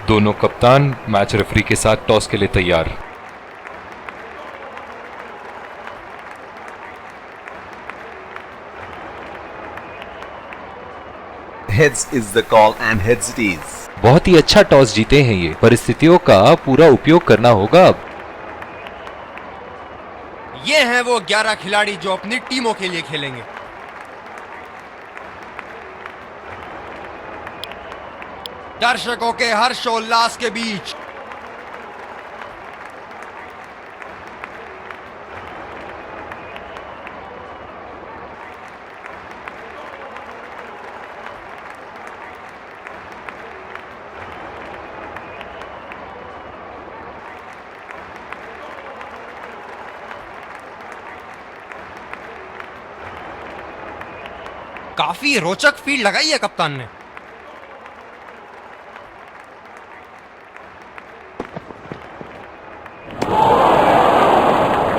दोनों कप्तान match referee के साथ टॉस के लिए तैयार। Heads is the call and heads it is. बहुत ही अच्छा टॉस जीते हैं ये, परिस्थितियों का पूरा उपयोग करना होगा अब। ये हैं वो 11 खिलाड़ी जो अपनी टीमों के लिए खेलेंगे। दर्शकों के हर्षोल्लास के बीच काफी रोचक फील्ड लगाई है कप्तान ने।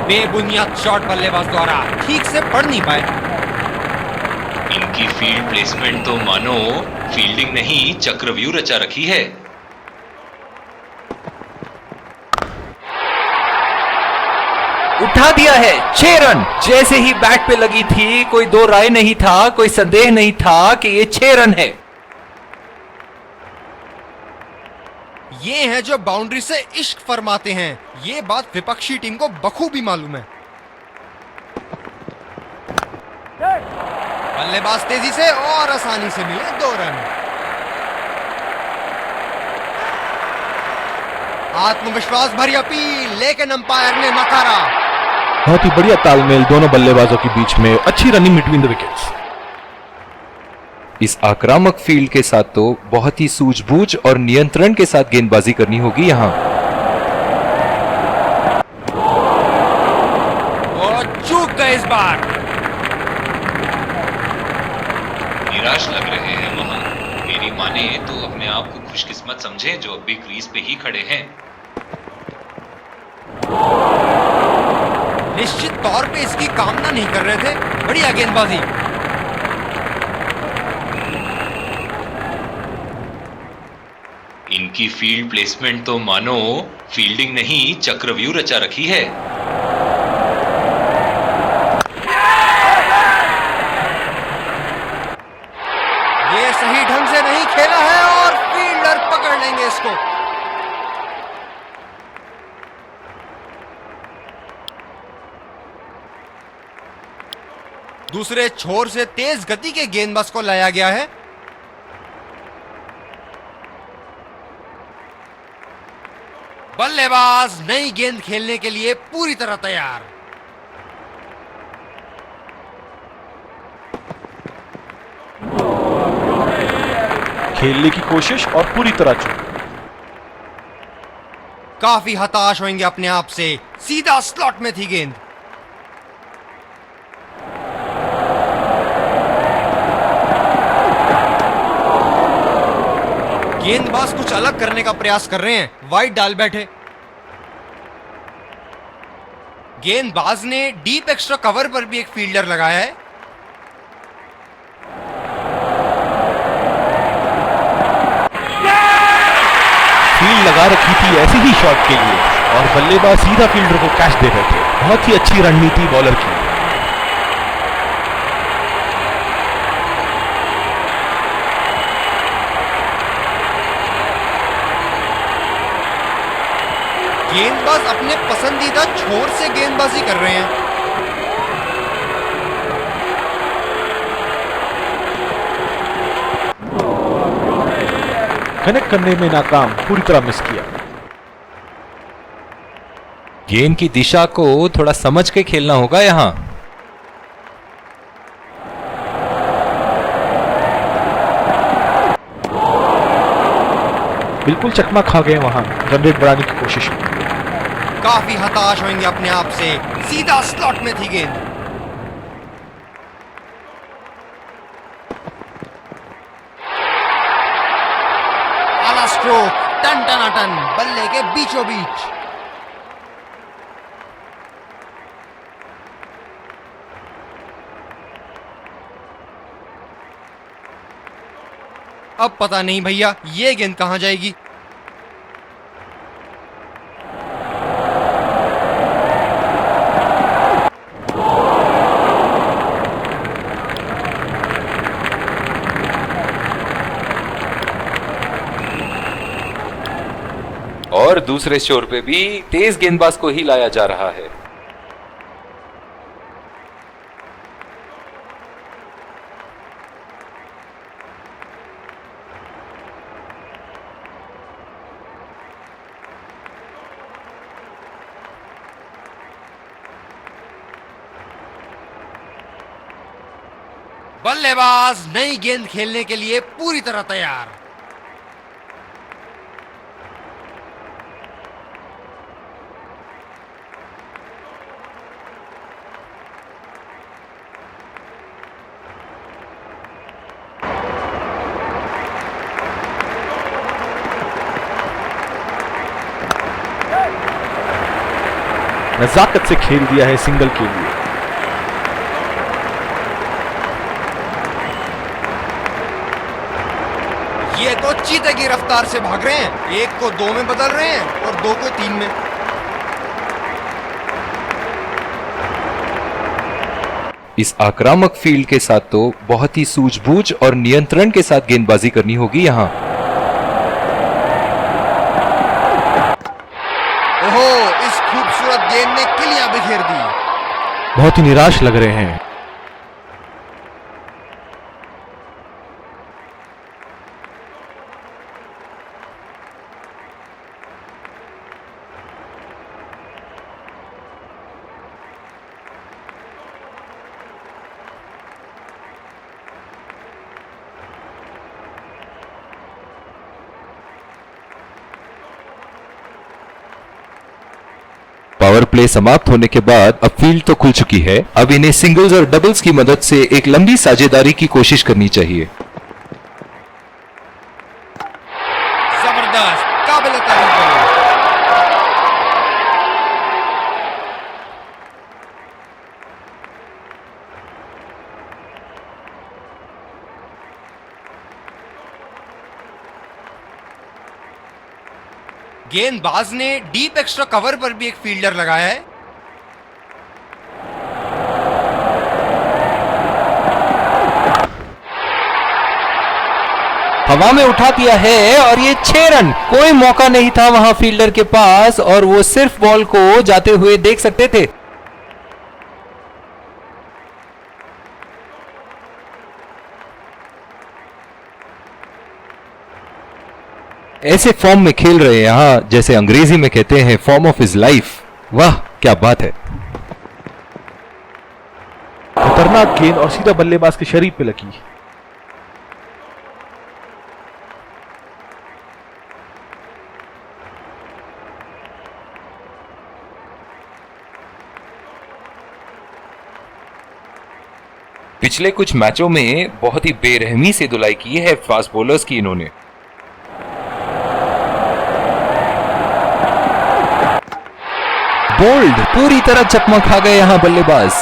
बेबुनियाद शॉट बल्लेबाज द्वारा ठीक से पढ़ नहीं पाए। इनकी फील्ड प्लेसमेंट तो मानो फील्डिंग नहीं चक्रव्यूह रचा रखी है। उठा दिया है 6 रन। जैसे ही बैट पे लगी थी कोई दो राय नहीं था, कोई संदेह नहीं था कि ये 6 रन है। ये हैं जो बाउंड्री से इश्क फरमाते हैं। ये बात विपक्षी टीम को बखूबी मालूम है। बल्लेबाज तेजी से और आसानी से मिले 2 रन। आत्मविश्वास भरी अपील, लेकिन अंपायर ने नकारा। बहुत ही बढ़िया तालमेल दोनों बल्लेबाजों के बीच में, अच्छी रनिंग बिटवीन द विकेट्स। इस आक्रामक फील्ड के साथ तो बहुत ही सूझबूझ और नियंत्रण के साथ गेंदबाजी करनी होगी यहां। और चूक गए इस बार। निराश लग रहे हैं मोहन। मेरी माने तो अपने आप को खुशकिस्मत समझे जो अब भी क्रीज पे ही खड़े हैं। निश्चित तौर पे इसकी कामना नहीं कर रहे थे। बढ़िया गेंदबाजी। इनकी फील्ड प्लेसमेंट तो मानो फील्डिंग नहीं चक्रव्यूह रचा रखी है। ये सही ढंग से नहीं खेला है और फील्डर पकड़ लेंगे इसको। दूसरे छोर से तेज गति के गेंदबाज को लाया गया है। बल्लेबाज नई गेंद खेलने के लिए पूरी तरह तैयार। खेलने की कोशिश और पूरी तरह चूक। काफी हताश होंगे अपने आप से। सीधा स्लॉट में थी गेंद। गेंदबाज कुछ अलग करने का प्रयास कर रहे हैं। वाइड डाल बैठे। गेंदबाज ने डीप एक्स्ट्रा कवर पर भी एक फील्डर लगाया है। फील्ड लगा रखी थी ऐसे ही शॉट के लिए और बल्लेबाज सीधा फील्डर को कैच दे रहे थे। बहुत ही अच्छी रणनीति बॉलर की। गेंदबाज अपने पसंदीदा छोर से गेंदबाजी कर रहे हैं। कनेक्ट करने में नाकाम, पूरी तरह मिस किया। गेंद की दिशा को थोड़ा समझ के खेलना होगा यहां। बिल्कुल चकमा खा गए वहां रन रेट बढ़ाने की कोशिश में। काफी हताश होंगे अपने आप से। सीधा स्लॉट में थी गेंद। आला स्ट्रोक, टन टनाटन, बल्ले के बीचों बीच। अब पता नहीं भैया ये गेंद कहां जाएगी। दूसरे छोर पे भी तेज गेंदबाज को ही लाया जा रहा है। बल्लेबाज नई गेंद खेलने के लिए पूरी तरह तैयार। नजाकत से खेल दिया है सिंगल के लिए। ये तो चीते की रफ्तार से भाग रहे हैं, एक को 2 में बदल रहे हैं और 2 को 3 में। इस आक्रामक फील्ड के साथ तो बहुत ही सूझबूझ और नियंत्रण के साथ गेंदबाजी करनी होगी यहां। ओहो, इस खूबसूरत गेंद ने किलियां बिखेर दी। बहुत ही निराश लग रहे हैं। पावर प्ले समाप्त होने के बाद अब फील्ड तो खुल चुकी है। अब इन्हें सिंगल्स और डबल्स की मदद से एक लंबी साझेदारी की कोशिश करनी चाहिए। जबरदस्त, काबिल तारीफ है। गेंदबाज ने डीप एक्स्ट्रा कवर पर भी एक फील्डर लगाया है। हवा में उठा दिया है और ये 6 रन। कोई मौका नहीं था वहां फील्डर के पास और वो सिर्फ बॉल को जाते हुए देख सकते थे। ऐसे फॉर्म में खेल रहे हैं यहां, जैसे अंग्रेजी में कहते हैं फॉर्म ऑफ हिज लाइफ। वाह क्या बात है। खतरनाक गेंद और सीधा बल्लेबाज के शरीर पे लगी। पिछले कुछ मैचों में बहुत ही बेरहमी से धुलाई की है फास्ट बॉलर्स की इन्होंने। बोल्ड, पूरी तरह चकमा खा गए यहां बल्लेबाज।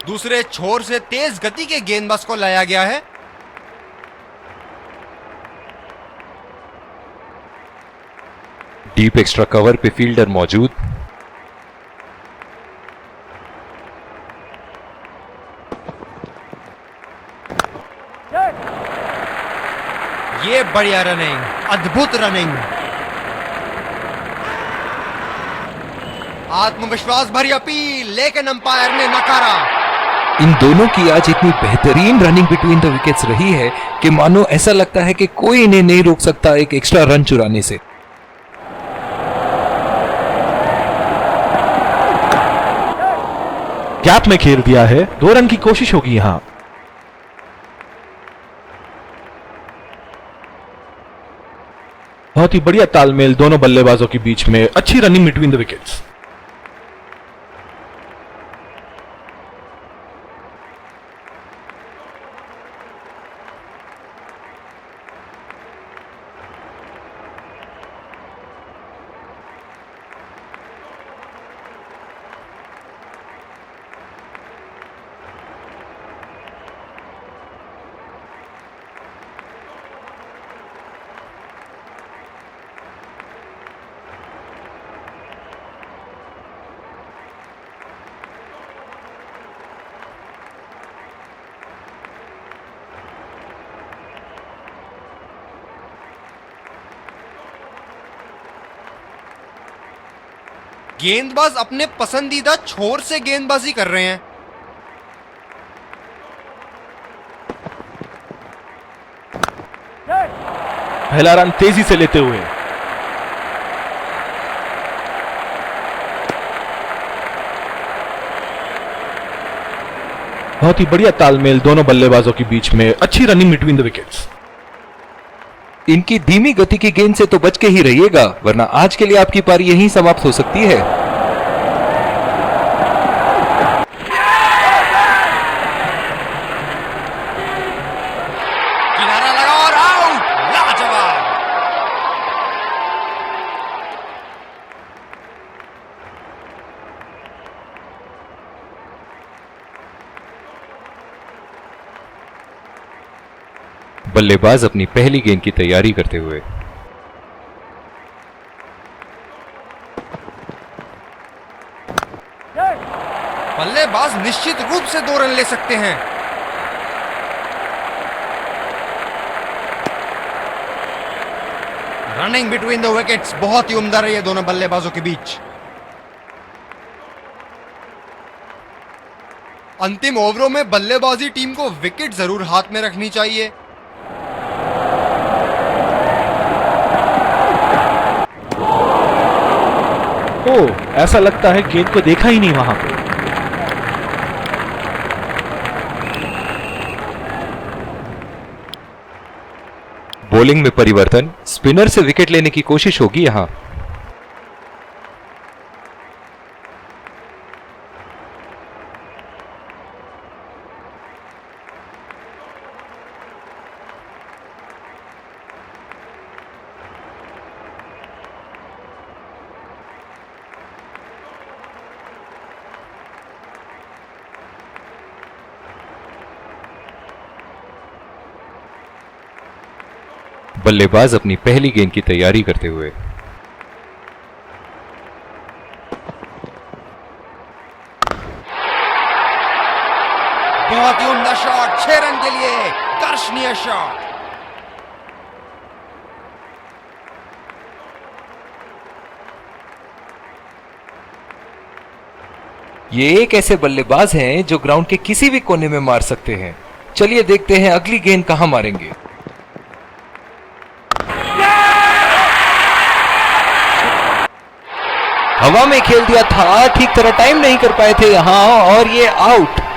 दूसरे छोर से तेज गति के गेंदबाज को लाया गया है। डीप एक्स्ट्रा कवर पे फील्डर मौजूद। ये बढ़िया रनिंग, अद्भुत रनिंग। आत्मविश्वास भरी अपील, लेकिन अंपायर ने नकारा। इन दोनों की आज इतनी बेहतरीन रनिंग बिटवीन द विकेट्स रही है कि मानो ऐसा लगता है कि कोई इन्हें नहीं रोक सकता एक एक्स्ट्रा रन चुराने से। गैप में खेल दिया है। 2 रन की कोशिश होगी यहां। बहुत ही बढ़िया तालमेल दोनों बल्लेबाजों के बीच में। अच्छी रनिंग बिटवीन द विकेट्स। गेंदबाज अपने पसंदीदा छोर से गेंदबाजी कर रहे हैं। पहला रन तेजी से लेते हुए। बहुत ही बढ़िया तालमेल दोनों बल्लेबाजों के बीच में, अच्छी रनिंग बिटवीन द विकेट्स। इनकी धीमी गति की गेंद से तो बच के ही रहिएगा, वरना आज के लिए आपकी पारी यहीं समाप्त हो सकती है। किनारा लगा और आउट। लाजवाब। बल्लेबाज अपनी पहली गेंद की तैयारी करते हुए। बल्लेबाज निश्चित रूप से 2 रन ले सकते हैं। रनिंग बिटवीन द विकेट्स बहुत ही उम्दा रही है दोनों बल्लेबाजों के बीच। अंतिम ओवरों में बल्लेबाजी टीम को विकेट जरूर हाथ में रखनी चाहिए। ऐसा लगता है गेंद को देखा ही नहीं वहां पे। बॉलिंग में परिवर्तन, स्पिनर से विकेट लेने की कोशिश होगी यहां। बल्लेबाज अपनी पहली गेंद की तैयारी करते हुए। बहुत ही उम्दा शॉट, 6 रन के लिए दर्शनीय शॉट। ये एक ऐसे बल्लेबाज हैं जो ग्राउंड के किसी भी कोने में मार सकते हैं। चलिए देखते हैं अगली गेंद कहां मारेंगे। हवा में खेल दिया था, ठीक तरह टाइम नहीं कर पाए थे यहां और ये आउट।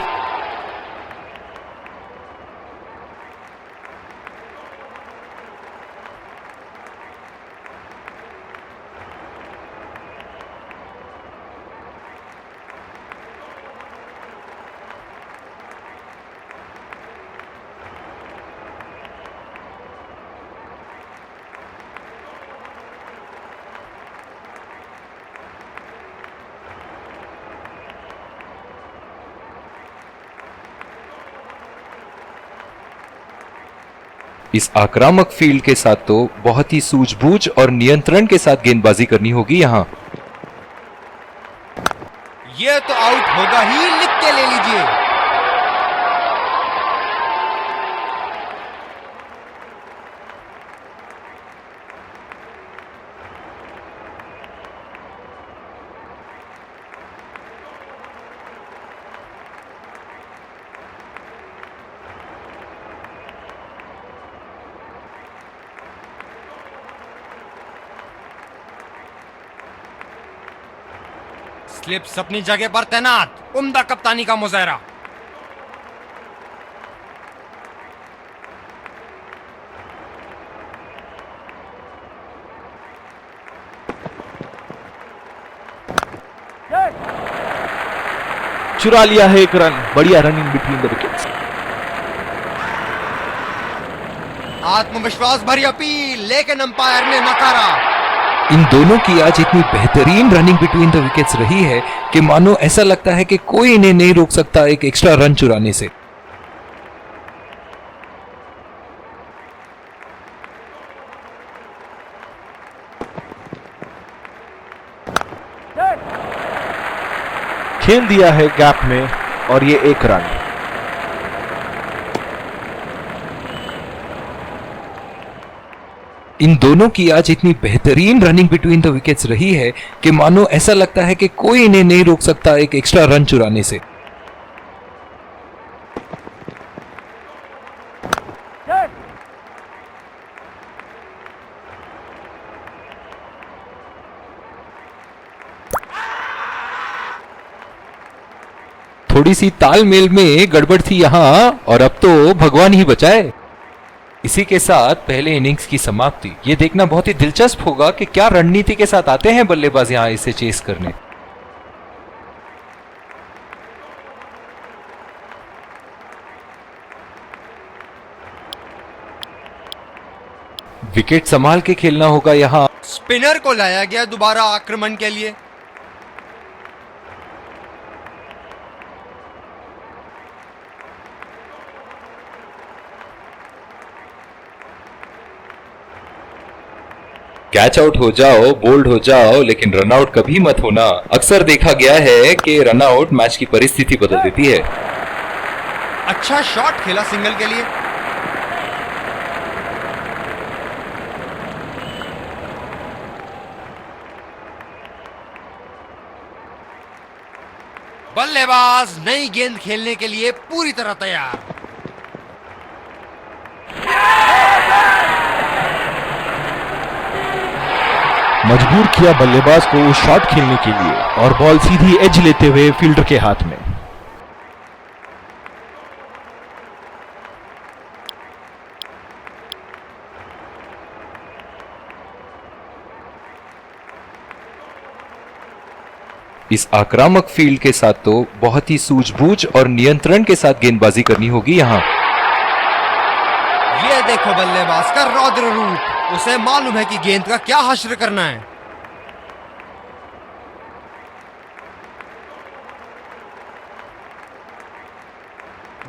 इस आक्रामक फील्ड के साथ तो बहुत ही सूझबूझ और नियंत्रण के साथ गेंदबाजी करनी होगी यहां। ये तो आउट होगा ही, लिख के ले लीजिए। स्लिप्स अपनी जगह पर तैनात, उम्दा कप्तानी का मुजाहरा। चुरा लिया है 1 रन, बढ़िया रनिंग बिटवीन द विकेट्स। आत्मविश्वास भरी अपील, लेकिन अंपायर ने नकारा। इन दोनों की आज इतनी बेहतरीन रनिंग बिटवीन द विकेट्स रही है कि मानो ऐसा लगता है कि कोई इन्हें नहीं रोक सकता एक एक्स्ट्रा रन चुराने से। खेल दिया है गैप में और ये 1 रन। इन दोनों की आज इतनी बेहतरीन रनिंग बिटवीन द विकेट्स रही है कि मानो ऐसा लगता है कि कोई इन्हें नहीं रोक सकता एक एक्स्ट्रा रन चुराने से। थोड़ी सी तालमेल में गड़बड़ थी यहां और अब तो भगवान ही बचाए। इसी के साथ पहले इनिंग्स की समाप्ति। ये देखना बहुत ही दिलचस्प होगा कि क्या रणनीति के साथ आते हैं बल्लेबाज यहां इसे चेस करने। विकेट संभाल के खेलना होगा यहां। स्पिनर को लाया गया दोबारा आक्रमण के लिए। कैच आउट हो जाओ, बोल्ड हो जाओ, लेकिन रन आउट कभी मत होना। अक्सर देखा गया है कि रन आउट मैच की परिस्थिति बदल देती है। अच्छा शॉट खेला सिंगल के लिए। बल्लेबाज नई गेंद खेलने के लिए पूरी तरह तैयार। मजबूर किया बल्लेबाज को शॉट खेलने के लिए और बॉल सीधी एज लेते हुए फील्डर के हाथ में। इस आक्रामक फील्ड के साथ तो बहुत ही सूझबूझ और नियंत्रण के साथ गेंदबाजी करनी होगी यहां। ये देखो बल्लेबाज का रौद्र रूप। उसे मालूम है कि गेंद का क्या हश्र करना है।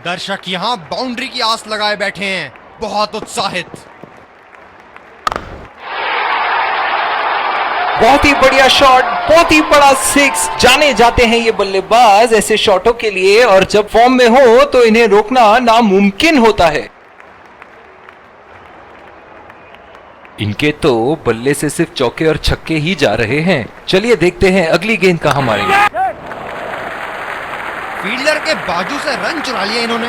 दर्शक यहां बाउंड्री की आस लगाए बैठे हैं, बहुत उत्साहित। बहुत ही बढ़िया शॉट, बहुत ही बड़ा सिक्स। जाने जाते हैं ये बल्लेबाज ऐसे शॉटों के लिए, और जब फॉर्म में हो तो इन्हें रोकना नामुमकिन होता है। इनके तो बल्ले से सिर्फ चौके और छक्के ही जा रहे हैं। चलिए देखते हैं अगली गेंद कहां मारेंगे। फील्डर के बाजू से रन चुरा लिया इन्होंने।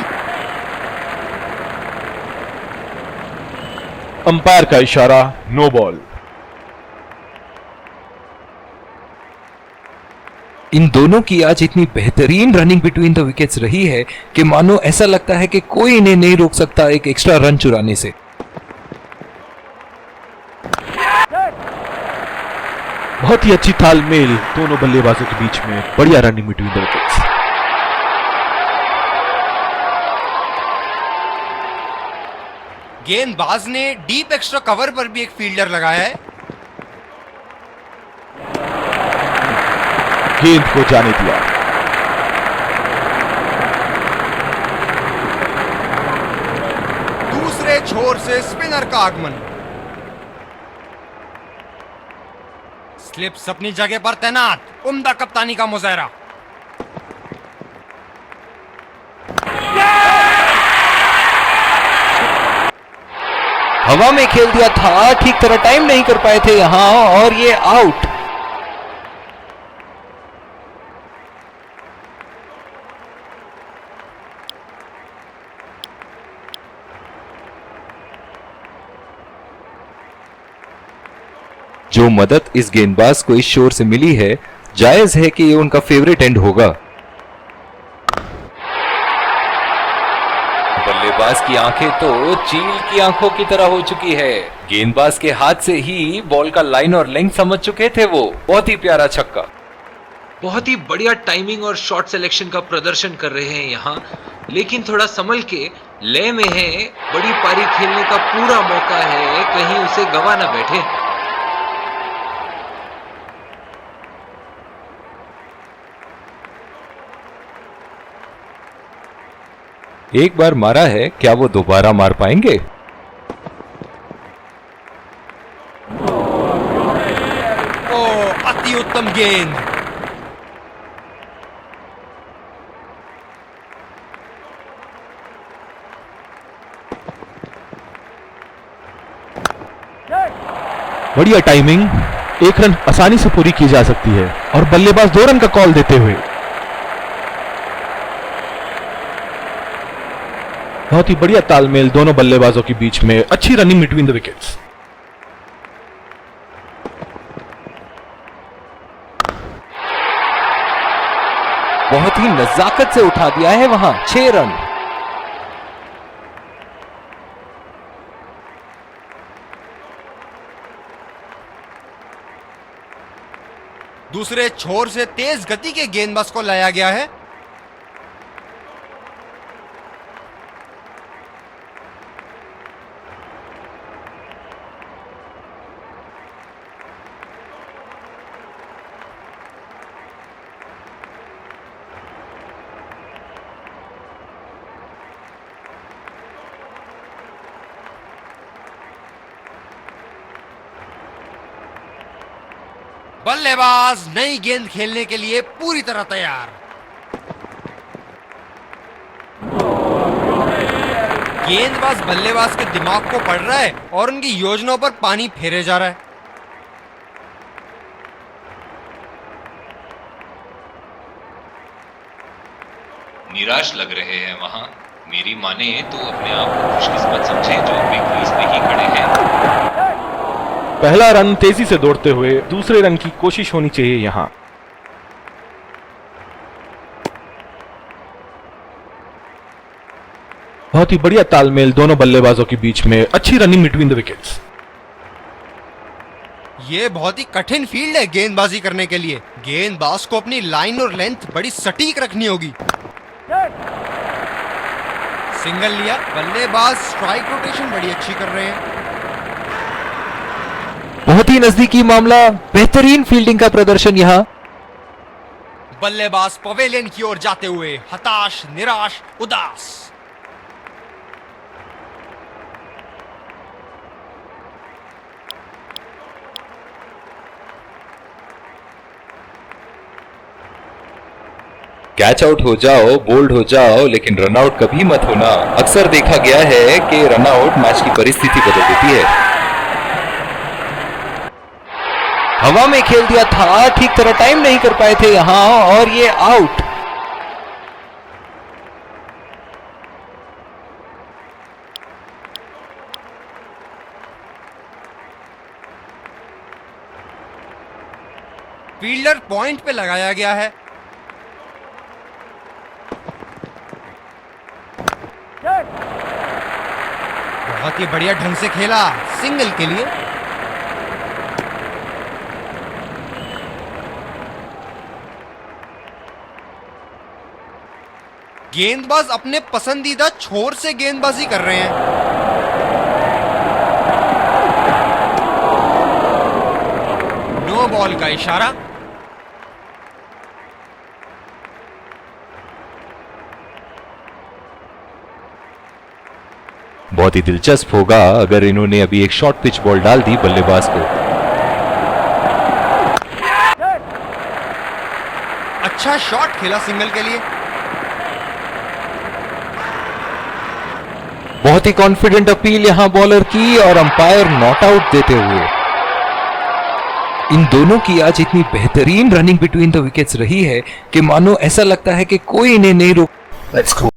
अंपायर का इशारा, नो बॉल। इन दोनों की आज इतनी बेहतरीन रनिंग बिटवीन द विकेट्स रही है कि मानो ऐसा लगता है कि कोई इन्हें नहीं रोक सकता एक एक्स्ट्रा रन चुराने से। बहुत ही अच्छी तालमेल दोनों बल्लेबाजों के बीच में। बढ़िया रनिंग बिटवीन द विकेट्स। गेंदबाज ने डीप एक्स्ट्रा कवर पर भी एक फील्डर लगाया है। गेंद को जाने दिया। दूसरे छोर से स्पिनर का आगमन। स्लिप्स अपनी जगह पर तैनात। उम्दा कप्तानी का मुजाहरा। हवा में खेल दिया था, ठीक तरह टाइम नहीं कर पाए थे यहां, और ये आउट। जो मदद इस गेंदबाज को इस शोर से मिली है, जायज है कि ये उनका फेवरेट एंड होगा। बल्लेबाज की आंखें तो चील की आंखों की तरह हो चुकी है। गेंदबाज के हाथ से ही बॉल का लाइन और लेंथ समझ चुके थे वो। बहुत ही प्यारा छक्का। बहुत ही बढ़िया टाइमिंग और शॉट सिलेक्शन का प्रदर्शन कर रहे हैं यहाँ, लेकिन थोड़ा संभल के लय में है। बड़ी पारी खेलने का पूरा मौका है, कहीं उसे गवा ना बैठे। एक बार मारा है, क्या वो दोबारा मार पाएंगे? ओ अति उत्तम गेंद। बढ़िया टाइमिंग, एक रन आसानी से पूरी की जा सकती है और बल्लेबाज 2 रन का कॉल देते हुए। बहुत ही बढ़िया तालमेल दोनों बल्लेबाजों के बीच में, अच्छी रनिंग बिटवीन द विकेट्स। बहुत ही नजाकत से उठा दिया है वहां, 6 रन। दूसरे छोर से तेज गति के गेंदबाज को लाया गया है। बल्लेबाज नई गेंद खेलने के लिए पूरी तरह तैयार। गेंदबाज बल्लेबाज के दिमाग को पढ़ रहा है और उनकी योजनाओं पर पानी फेरे जा रहा है। निराश लग रहे हैं वहां। मेरी माने तो अपने आप को खुशकिस्मत समझे जो अपने क्रीज में ही खड़े हैं। पहला रन तेजी से दौड़ते हुए दूसरे रन की कोशिश होनी चाहिए यहां। बहुत ही बढ़िया तालमेल दोनों बल्लेबाजों के बीच में, अच्छी रनिंग बिटवीन द विकेट्स। ये बहुत ही कठिन फील्ड है गेंदबाजी करने के लिए। गेंदबाज को अपनी लाइन और लेंथ बड़ी सटीक रखनी होगी। सिंगल लिया, बल्लेबाज स्ट्राइक रोटेशन बड़ी अच्छी कर रहे हैं। बहुत ही नजदीकी मामला, बेहतरीन फील्डिंग का प्रदर्शन यहां। बल्लेबाज पवेलियन की ओर जाते हुए हताश, निराश, उदास। कैच आउट हो जाओ, बोल्ड हो जाओ, लेकिन रन आउट कभी मत होना। अक्सर देखा गया है कि रन आउट मैच की परिस्थिति बदल देती है। हवा में खेल दिया था, ठीक तरह टाइम नहीं कर पाए थे यहां और ये आउट। फील्डर पॉइंट पे लगाया गया है। बहुत ही बढ़िया ढंग से खेला, सिंगल के लिए। गेंदबाज अपने पसंदीदा छोर से गेंदबाजी कर रहे हैं। नो बॉल का इशारा। बहुत ही दिलचस्प होगा अगर इन्होंने अभी एक शॉर्ट पिच बॉल डाल दी बल्लेबाज को। अच्छा शॉट खेला सिंगल के लिए। बहुत ही कॉन्फिडेंट अपील यहां बॉलर की और अंपायर नॉट आउट देते हुए। इन दोनों की आज इतनी बेहतरीन रनिंग बिटवीन द विकेट्स रही है कि मानो ऐसा लगता है कि कोई इन्हें नहीं रोक। Let's go.